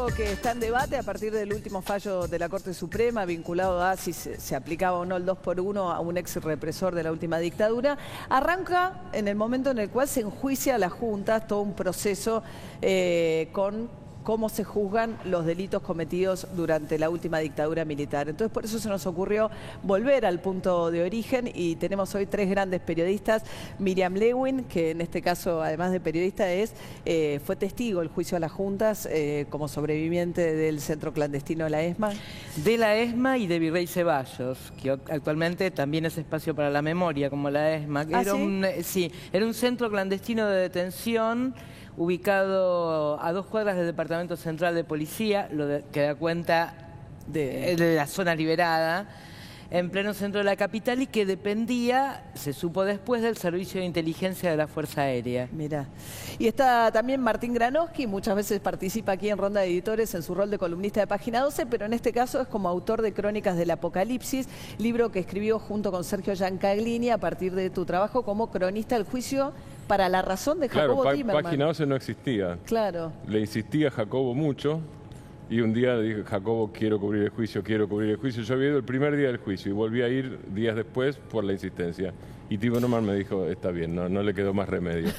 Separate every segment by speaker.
Speaker 1: caso que está en debate a partir del último fallo de la Corte Suprema vinculado a si se aplicaba o no el 2x1 a un ex represor de la última dictadura, arranca en el momento en el cual se enjuicia a las juntas todo un proceso con cómo se juzgan los delitos cometidos durante la última dictadura militar. Entonces, por eso se nos ocurrió volver al punto de origen y tenemos hoy tres grandes periodistas. Miriam Lewin, que en este caso, además de periodista, fue testigo del juicio a las juntas como sobreviviente del centro clandestino de la ESMA.
Speaker 2: De la ESMA y de Virrey Ceballos, que actualmente también es espacio para la memoria, como la ESMA.
Speaker 1: ¿Ah,
Speaker 2: sí? Era un centro clandestino de detención ubicado a 2 cuadras del Departamento Central de Policía, que da cuenta de la zona liberada, en pleno centro de la capital y que dependía, se supo después, del Servicio de Inteligencia de la Fuerza Aérea.
Speaker 1: Mirá. Y está también Martín Granowski, muchas veces participa aquí en Ronda de Editores en su rol de columnista de Página 12, pero en este caso es como autor de Crónicas del Apocalipsis, libro que escribió junto con Sergio Giancaglini a partir de tu trabajo como cronista del juicio para la razón de Jacobo Timerman.
Speaker 3: Página 12 no existía.
Speaker 1: Claro.
Speaker 3: Le insistía a Jacobo mucho y un día le dije, Jacobo, quiero cubrir el juicio, quiero cubrir el juicio. Yo había ido el primer día del juicio y volví a ir días después por la insistencia. Y Timerman me dijo, está bien, no le quedó más remedio.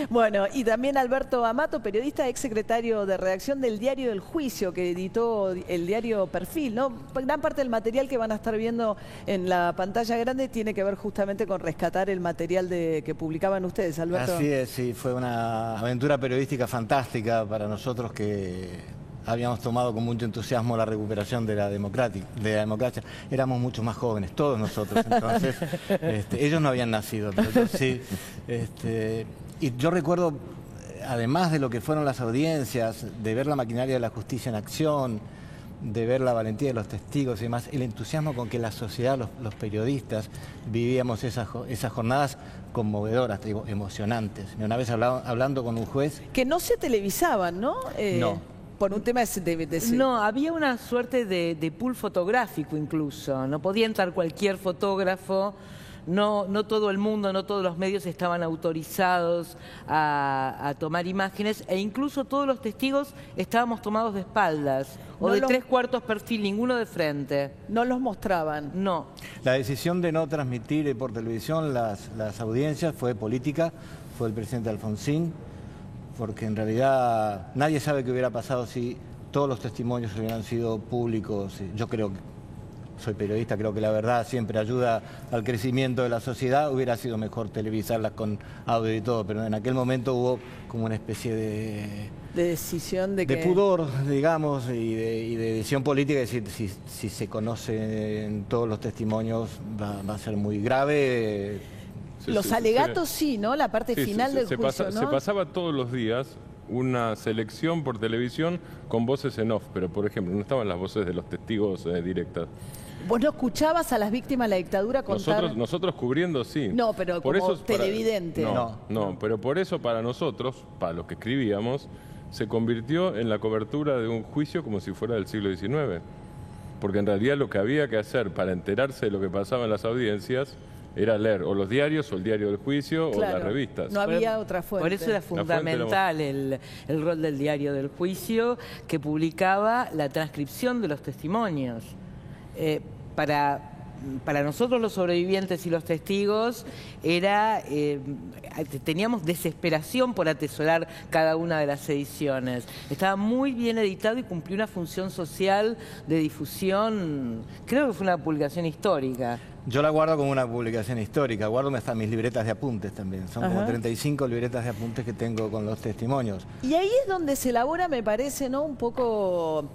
Speaker 1: Bueno, y también Alberto Amato, periodista, exsecretario de redacción del Diario del Juicio, que editó el diario Perfil, ¿no? Gran parte del material que van a estar viendo en la pantalla grande tiene que ver justamente con rescatar el material que publicaban ustedes, Alberto.
Speaker 4: Así es, sí, fue una aventura periodística fantástica para nosotros que habíamos tomado con mucho entusiasmo la recuperación de la democracia. Éramos mucho más jóvenes, todos nosotros, entonces ellos no habían nacido, pero yo sí. Y yo recuerdo, además de lo que fueron las audiencias, de ver la maquinaria de la justicia en acción, de ver la valentía de los testigos y demás, el entusiasmo con que la sociedad, los periodistas, vivíamos esas jornadas conmovedoras, digo, emocionantes. Una vez hablando con un juez...
Speaker 1: Que no se televisaban, ¿no?
Speaker 4: No.
Speaker 1: Por un tema
Speaker 2: No, había una suerte de pool fotográfico incluso. No podía entrar cualquier fotógrafo. No todo el mundo, no todos los medios estaban autorizados a tomar imágenes e incluso todos los testigos estábamos tomados de espaldas o de 3/4 perfil, ninguno de frente.
Speaker 1: No los mostraban.
Speaker 2: No.
Speaker 4: La decisión de no transmitir por televisión las audiencias fue política, fue el presidente Alfonsín, porque en realidad nadie sabe qué hubiera pasado si todos los testimonios hubieran sido públicos. Yo creo que soy periodista, creo que la verdad siempre ayuda al crecimiento de la sociedad. Hubiera sido mejor televisarlas con audio y todo, pero en aquel momento hubo como una especie de
Speaker 1: decisión de
Speaker 4: pudor, digamos, y de decisión política, es decir, si se conocen todos los testimonios va a ser muy grave.
Speaker 1: Los alegatos sí, ¿no? La parte final del juicio, ¿no?
Speaker 3: Se pasaba todos los días una selección por televisión con voces en off, pero por ejemplo, no estaban las voces de los testigos directas.
Speaker 1: ¿Vos no escuchabas a las víctimas de la dictadura contar?
Speaker 3: Nosotros cubriendo, sí.
Speaker 1: No, pero
Speaker 3: por
Speaker 1: como
Speaker 3: eso,
Speaker 1: televidente.
Speaker 3: No, pero por eso para nosotros, para los que escribíamos, se convirtió en la cobertura de un juicio como si fuera del siglo XIX. Porque en realidad lo que había que hacer para enterarse de lo que pasaba en las audiencias era leer o los diarios o el diario del juicio, claro, o las revistas.
Speaker 1: No había otra fuente.
Speaker 2: Por eso era fundamental el rol del diario del juicio, que publicaba la transcripción de los testimonios. Para nosotros los sobrevivientes y los testigos teníamos desesperación por atesorar cada una de las ediciones. Estaba muy bien editado y cumplió una función social de difusión. Creo que fue una publicación histórica.
Speaker 4: Yo la guardo como una publicación histórica, guardo hasta mis libretas de apuntes también. Son como 35 libretas de apuntes que tengo con los testimonios.
Speaker 1: Y ahí es donde se elabora, me parece, ¿no? Un poco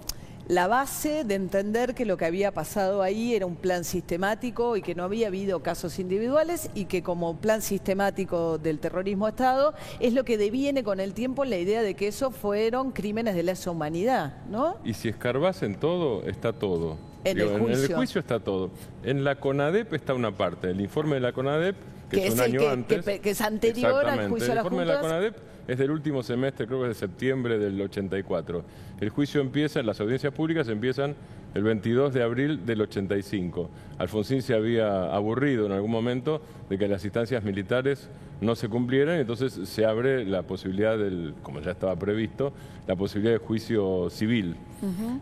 Speaker 1: la base de entender que lo que había pasado ahí era un plan sistemático y que no había habido casos individuales y que como plan sistemático del terrorismo Estado es lo que deviene con el tiempo la idea de que eso fueron crímenes de lesa humanidad, ¿no?
Speaker 3: Y si escarbás en todo, está todo.
Speaker 1: En el juicio
Speaker 3: está todo. En la CONADEP está una parte, el informe de la CONADEP, que es un año antes.
Speaker 1: Que es anterior al juicio a las juntas.
Speaker 3: El informe de la CONADEP es del último semestre, creo que es de septiembre del 84. El juicio empieza, las audiencias públicas empiezan el 22 de abril del 85. Alfonsín se había aburrido en algún momento de que las instancias militares no se cumplieran, y entonces se abre la posibilidad como ya estaba previsto, la posibilidad de juicio civil.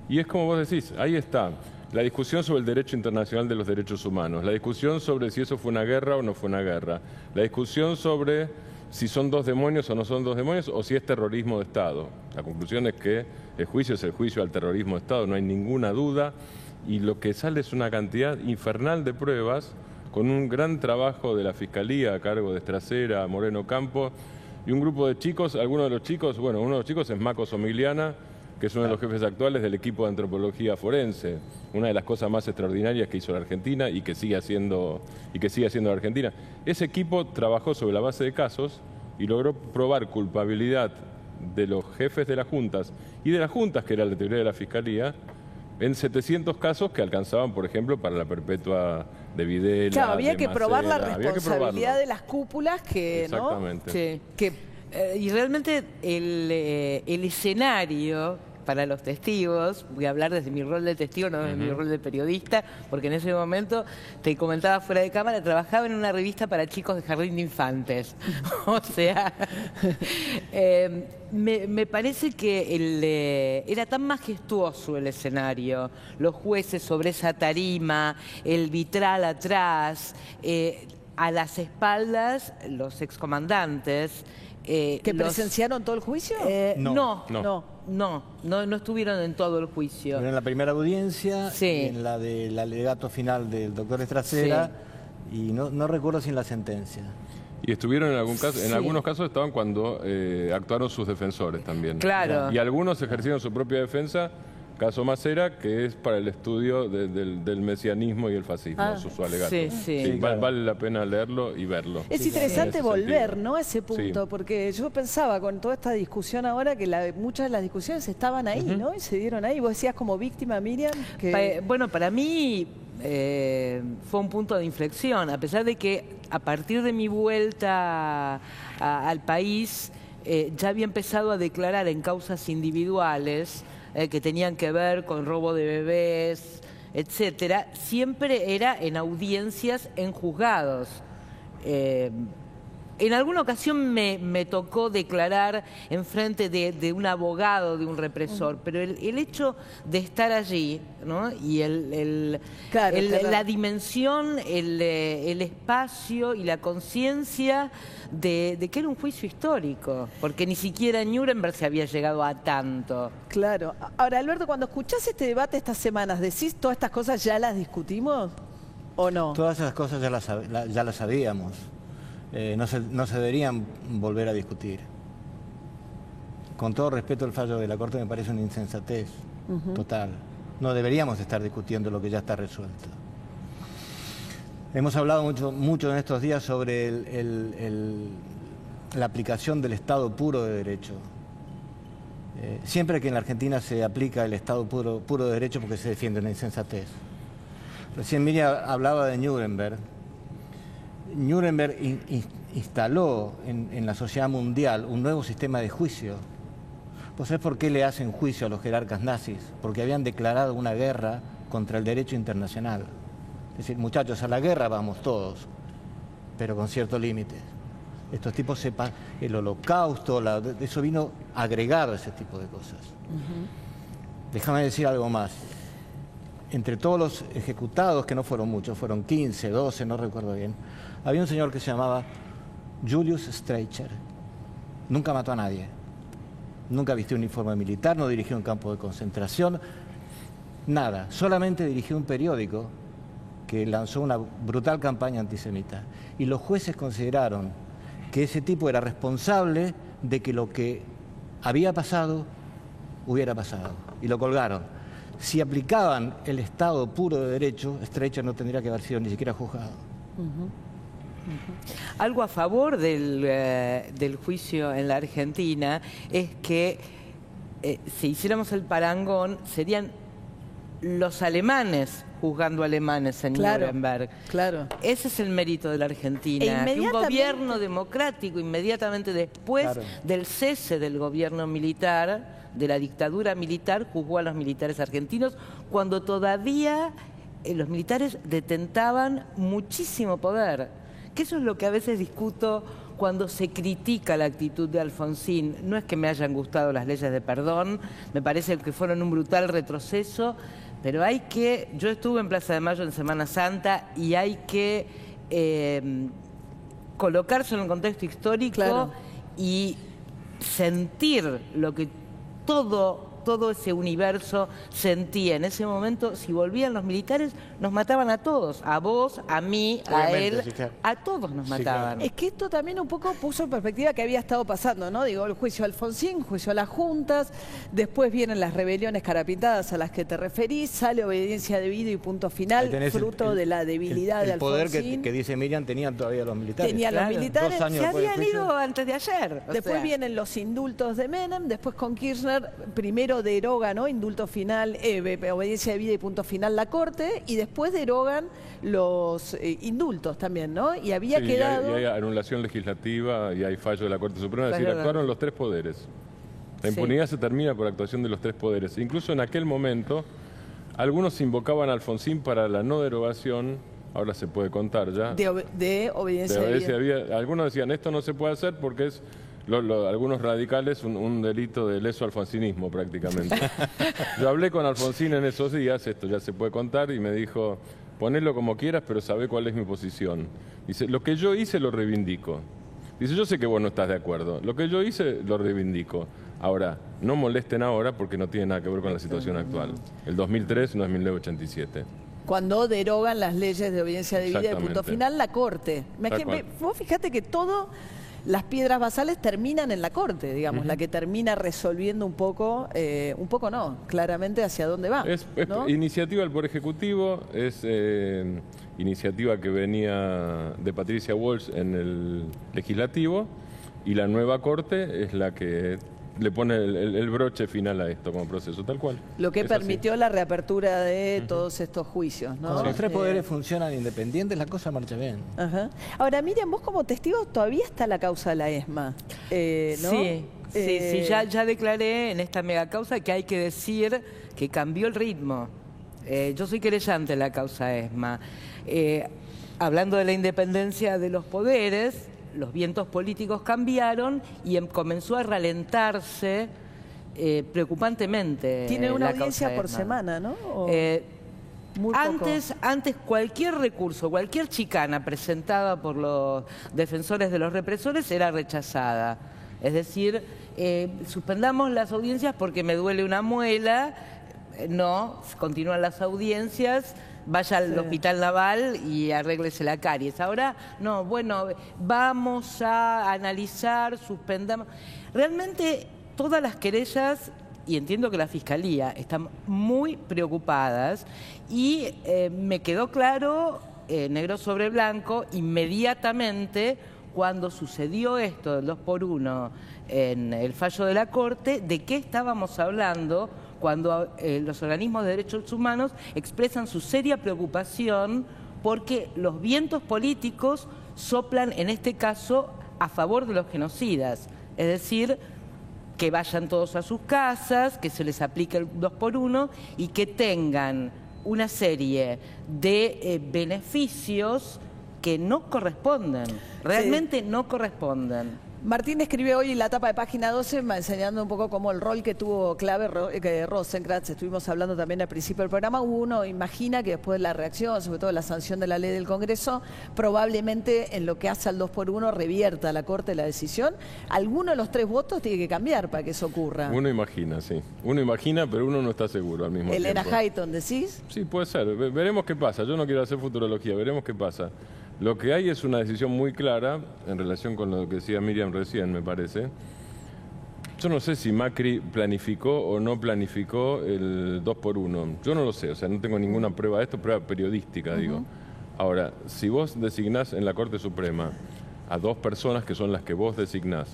Speaker 3: Y es como vos decís, ahí está. La discusión sobre el derecho internacional de los derechos humanos, la discusión sobre si eso fue una guerra o no fue una guerra, la discusión sobre si son dos demonios o no son dos demonios, o si es terrorismo de Estado. La conclusión es que el juicio es el juicio al terrorismo de Estado, no hay ninguna duda, y lo que sale es una cantidad infernal de pruebas, con un gran trabajo de la Fiscalía a cargo de Estracera, Moreno Campo, y un grupo de chicos, algunos de los chicos, bueno, uno de los chicos es Maco Somigliana, que es uno de los jefes actuales del equipo de antropología forense, una de las cosas más extraordinarias que hizo la Argentina y que sigue haciendo la Argentina. Ese equipo trabajó sobre la base de casos y logró probar culpabilidad de los jefes de las juntas y de las juntas, que era la teoría de la Fiscalía, en 700 casos que alcanzaban, por ejemplo, para la perpetua de Videla.
Speaker 1: Claro, había que
Speaker 3: Macera,
Speaker 1: probar la
Speaker 3: había que
Speaker 1: responsabilidad de las cúpulas que,
Speaker 3: exactamente.
Speaker 1: ¿no?
Speaker 2: Sí.
Speaker 1: Que
Speaker 2: Y realmente el escenario para los testigos, voy a hablar desde mi rol de testigo, no desde mi rol de periodista, porque en ese momento, te comentaba fuera de cámara, trabajaba en una revista para chicos de jardín de infantes. O sea, me parece que era tan majestuoso el escenario, los jueces sobre esa tarima, el vitral atrás, a las espaldas los excomandantes.
Speaker 1: ¿Que presenciaron todo el juicio?
Speaker 2: No estuvieron en todo el juicio.
Speaker 4: Pero en la primera audiencia,
Speaker 2: Sí.
Speaker 4: en la del alegato final del doctor Estracera, y no recuerdo si en la sentencia.
Speaker 3: Y estuvieron en algún caso, en
Speaker 2: Sí.
Speaker 3: algunos casos estaban cuando actuaron sus defensores también.
Speaker 2: Claro.
Speaker 3: Y algunos ejercieron su propia defensa, caso Macera, que es para el estudio del mesianismo y el fascismo, su alegato.
Speaker 2: Sí.
Speaker 3: Vale, vale la pena leerlo y verlo.
Speaker 1: Es interesante
Speaker 3: En ese
Speaker 1: volver,
Speaker 3: sentido.
Speaker 1: ¿no? A ese punto,
Speaker 3: Sí.
Speaker 1: porque yo pensaba con toda esta discusión ahora que muchas de las discusiones estaban ahí, ¿no? Y se dieron ahí. Vos decías como víctima, Miriam, que...
Speaker 2: Bueno, para mí fue un punto de inflexión, a pesar de que a partir de mi vuelta al país ya había empezado a declarar en causas individuales que tenían que ver con robo de bebés, etcétera, siempre era en audiencias en juzgados. En alguna ocasión me tocó declarar en frente de un abogado, de un represor, pero el hecho de estar allí, ¿no? Y
Speaker 1: Claro.
Speaker 2: la dimensión, el espacio y la conciencia de que era un juicio histórico, porque ni siquiera en Nuremberg se había llegado a tanto.
Speaker 1: Claro. Ahora, Alberto, cuando escuchás este debate estas semanas, ¿decís todas estas cosas ya las discutimos o no?
Speaker 4: Todas esas cosas ya las sabíamos. No se deberían volver a discutir. Con todo respeto, el fallo de la Corte me parece una insensatez total. No deberíamos estar discutiendo lo que ya está resuelto. Hemos hablado mucho en estos días sobre la aplicación del Estado puro de derecho. Siempre que en la Argentina se aplica el Estado puro de derecho, porque se defiende una insensatez. Recién Miriam hablaba de Nuremberg. Nuremberg instaló en la sociedad mundial un nuevo sistema de juicio. ¿Vos sabés por qué le hacen juicio a los jerarcas nazis? Porque habían declarado una guerra contra el derecho internacional. Es decir, muchachos, a la guerra vamos todos, pero con ciertos límites. Estos tipos sepan el holocausto, eso vino agregado a ese tipo de cosas. Déjame decir algo más. Entre todos los ejecutados, que no fueron muchos, fueron 15, 12, no recuerdo bien, había un señor que se llamaba Julius Streicher. Nunca mató a nadie. Nunca vistió un uniforme militar, no dirigió un campo de concentración, nada. Solamente dirigió un periódico que lanzó una brutal campaña antisemita. Y los jueces consideraron que ese tipo era responsable de que lo que había pasado hubiera pasado. Y lo colgaron. Si aplicaban el Estado puro de derecho, Streicher no tendría que haber sido ni siquiera juzgado.
Speaker 2: Algo a favor del juicio en la Argentina es que si hiciéramos el parangón, serían los alemanes juzgando alemanes en Nuremberg.
Speaker 1: Claro.
Speaker 2: Ese es el mérito de la Argentina. Que un gobierno democrático, inmediatamente después del cese del gobierno militar, de la dictadura militar juzgó a los militares argentinos cuando todavía los militares detentaban muchísimo poder. Que eso es lo que a veces discuto cuando se critica la actitud de Alfonsín. No es que me hayan gustado las leyes de perdón, me parece que fueron un brutal retroceso, pero hay que... Yo estuve en Plaza de Mayo en Semana Santa y hay que colocarse en un contexto histórico, claro, y sentir lo que todo ese universo sentía en ese momento. Si volvían los militares, nos mataban a todos, a vos, a mí, a él, sí, claro, a todos nos mataban.
Speaker 1: Es que esto también un poco puso en perspectiva que había estado pasando, ¿no? Digo, el juicio a Alfonsín, juicio a las juntas, después vienen las rebeliones carapintadas a las que te referís, sale obediencia debida y punto final, fruto de la debilidad de Alfonsín.
Speaker 4: El poder que dice Miriam tenían todavía los militares.
Speaker 1: Tenían los militares.
Speaker 4: 2 años
Speaker 2: se habían ido antes de ayer.
Speaker 1: Después vienen los indultos de Menem, después con Kirchner, primero deroga, ¿no? Indulto final, obediencia debida y punto final la Corte, y después derogan los indultos también, ¿no? Y había quedado...
Speaker 3: Y hay anulación legislativa y hay fallo de la Corte Suprema, es decir, actuaron los 3 poderes. La impunidad se termina por actuación de los 3 poderes. Incluso en aquel momento, algunos invocaban a Alfonsín para la no derogación, ahora se puede contar ya,
Speaker 1: de obediencia debida.
Speaker 3: Algunos decían, esto no se puede hacer porque es... algunos radicales, un delito de leso alfonsinismo prácticamente. Yo hablé con Alfonsín en esos días, esto ya se puede contar, y me dijo, ponelo como quieras, pero sabe cuál es mi posición. Dice, lo que yo hice lo reivindico. Dice, yo sé que vos no estás de acuerdo, lo que yo hice lo reivindico. Ahora, no molesten ahora porque no tiene nada que ver con la situación actual. El 2003 no es 1987.
Speaker 1: Cuando derogan las leyes de obediencia debida y punto final la Corte. Vos fíjate que todo... Las piedras basales terminan en la Corte, digamos, la que termina resolviendo un poco no, claramente hacia dónde va.
Speaker 3: Es
Speaker 1: ¿no?
Speaker 3: Iniciativa del Poder Ejecutivo, es iniciativa que venía de Patricia Walsh en el Legislativo, y la nueva Corte es la que le pone el broche final a esto como proceso, tal cual.
Speaker 1: Lo que permitió la reapertura de todos estos juicios, ¿no?
Speaker 4: Cuando los 3 poderes funcionan independientes, la cosa marcha bien.
Speaker 1: Ahora, Miriam, vos como testigo todavía está la causa de la ESMA, ¿no?
Speaker 2: Sí, ya declaré en esta mega causa que hay que decir que cambió el ritmo. Yo soy querellante en la causa ESMA. Hablando de la independencia de los poderes, los vientos políticos cambiaron y comenzó a ralentarse preocupantemente.
Speaker 1: Tiene una audiencia por semana, ¿no?
Speaker 2: Antes cualquier recurso, cualquier chicana presentada por los defensores de los represores era rechazada. Es decir, suspendamos las audiencias porque me duele una muela. No, continúan las audiencias. Vaya al Hospital Naval y arréglese la caries. Ahora, no, bueno, vamos a analizar, suspendamos. Realmente todas las querellas, y entiendo que la Fiscalía, están muy preocupadas, y me quedó claro, negro sobre blanco, inmediatamente cuando sucedió esto del 2x1 en el fallo de la Corte, de qué estábamos hablando cuando los organismos de derechos humanos expresan su seria preocupación porque los vientos políticos soplan, en este caso, a favor de los genocidas. Es decir, que vayan todos a sus casas, que se les aplique el 2x1 y que tengan una serie de beneficios que no corresponden, realmente no corresponden.
Speaker 1: Martín escribe hoy en la tapa de Página 12, enseñando un poco cómo el rol que tuvo clave Rosenkrantz, estuvimos hablando también al principio del programa. Uno imagina que después de la reacción, sobre todo la sanción de la ley del Congreso, probablemente en lo que hace al 2x1 revierta la Corte la decisión. Alguno de los 3 votos tiene que cambiar para que eso ocurra.
Speaker 3: Uno imagina, sí. Uno imagina, pero uno no está seguro al mismo tiempo.
Speaker 1: Elena Hayton, ¿decís?
Speaker 3: Sí, puede ser. Veremos qué pasa. Yo no quiero hacer futurología, veremos qué pasa. Lo que hay es una decisión muy clara en relación con lo que decía Miriam recién, me parece. Yo no sé si Macri planificó o no planificó el 2x1. Yo no lo sé, o sea, no tengo ninguna prueba de esto, prueba periodística, digo. Ahora, si vos designás en la Corte Suprema a 2 personas que son las que vos designás,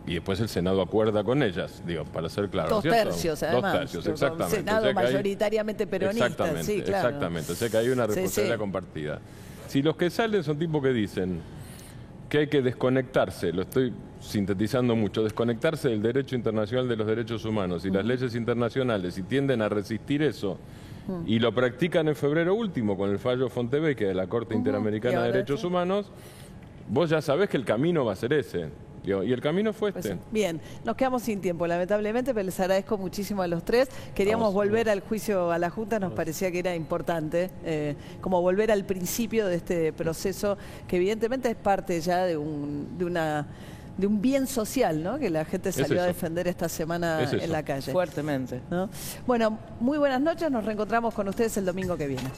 Speaker 3: y después el Senado acuerda con ellas, digo, para ser claro.
Speaker 1: 2 tercios, además.
Speaker 3: 2 tercios, exactamente.
Speaker 1: Senado mayoritariamente peronista.
Speaker 3: Exactamente,
Speaker 1: sí, claro.
Speaker 3: exactamente. O sea que hay una responsabilidad compartida. Si los que salen son tipos que dicen, que hay que desconectarse, lo estoy sintetizando mucho, desconectarse del derecho internacional de los derechos humanos y las leyes internacionales, y tienden a resistir eso, y lo practican en febrero último con el fallo Fontevecchia de la Corte Interamericana de Derechos Humanos, vos ya sabés que el camino va a ser ese. Y el camino fue este.
Speaker 1: Pues, bien, nos quedamos sin tiempo, lamentablemente, pero les agradezco muchísimo a los tres. Queríamos volver al juicio a la Junta, nos parecía que era importante, como volver al principio de este proceso, que evidentemente es parte ya de un bien social, ¿no? Que la gente salió a defender esta semana en la calle.
Speaker 2: Fuertemente.
Speaker 1: ¿No? Bueno, muy buenas noches, nos reencontramos con ustedes el domingo que viene.